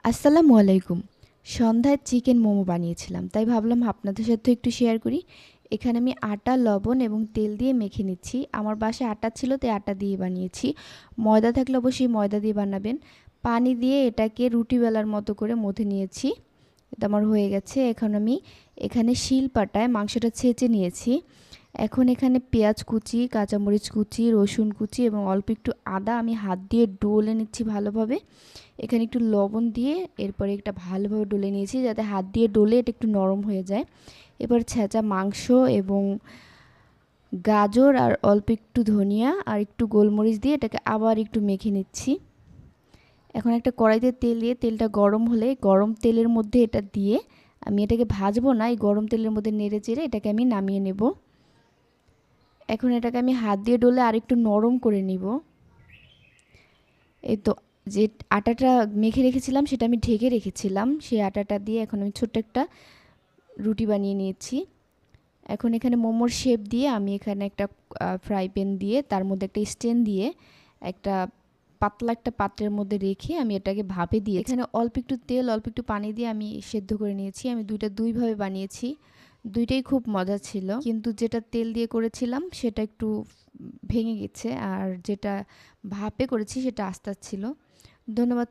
আসসালামু আলাইকুম। সন্ধ্যায় চিকেন মোমো বানিয়েছিলাম, তাই ভাবলাম আপনাদের সাথে একটু শেয়ার করি। এখানে আমি আটা, লবণ এবং তেল দিয়ে মেখে নিচ্ছি। আমার বাসায় আটা ছিল, তাই আটা দিয়ে বানিয়েছি। ময়দা থাকলে অবশ্যই ময়দা দিয়ে বানাবেন। পানি দিয়ে এটাকে রুটি বেলার মতো করে মথে নিয়েছি। এটা আমার হয়ে গেছে। এখন আমি এখানে শিলপাটায় মাংসটা ছেঁচে নিয়েছি। এখন এখানে পেঁয়াজ কুচি, কাঁচামরিচ কুচি, রসুন কুচি এবং অল্প একটু আদা আমি হাত দিয়ে ডলে নিচ্ছি ভালোভাবে। এখানে একটু লবণ দিয়ে এরপরে একটা ভালোভাবে ডলে নিয়েছি, যাতে হাত দিয়ে ডলে এটা একটু নরম হয়ে যায়। এবার ছেঁচা মাংস এবং গাজর আর অল্প একটু ধনিয়া আর একটু গোলমরিচ দিয়ে এটাকে আবার একটু মেখে নিচ্ছি। এখন একটা কড়াইতে তেল দিয়ে তেলটা গরম হলে গরম তেলের মধ্যে এটা দিয়ে আমি এটাকে ভাজবো না, এই গরম তেলের মধ্যে নেড়ে চেড়ে এটাকে আমি নামিয়ে নেব। এখন এটাকে আমি হাত দিয়ে ডলে আরেকটু নরম করে নিব। এই তো, যে আটাটা মেখে রেখেছিলাম সেটা আমি ঢেকে রেখেছিলাম, সেই আটাটা দিয়ে এখন আমি ছোট্ট একটা রুটি বানিয়ে নিয়েছি। এখন এখানে মোমোর শেপ দিয়ে আমি এখানে একটা ফ্রাই প্যান দিয়ে তার মধ্যে একটা স্ট্যান্ড দিয়ে একটা পাতলা একটা পাত্রের মধ্যে রেখে আমি এটাকে ভাপে দিয়ে এখানে অল্প একটু তেল অল্প একটু পানি দিয়ে আমি সেদ্ধ করে নিয়েছি। আমি দুইভাবে বানিয়েছি, দুইটাই খুব মজা ছিল, কিন্তু যেটা তেল দিয়ে করেছিলাম সেটা একটু ভেঙে গেছে, আর যেটা ভাপে করেছি সেটা আস্তে ছিল। ধন্যবাদ।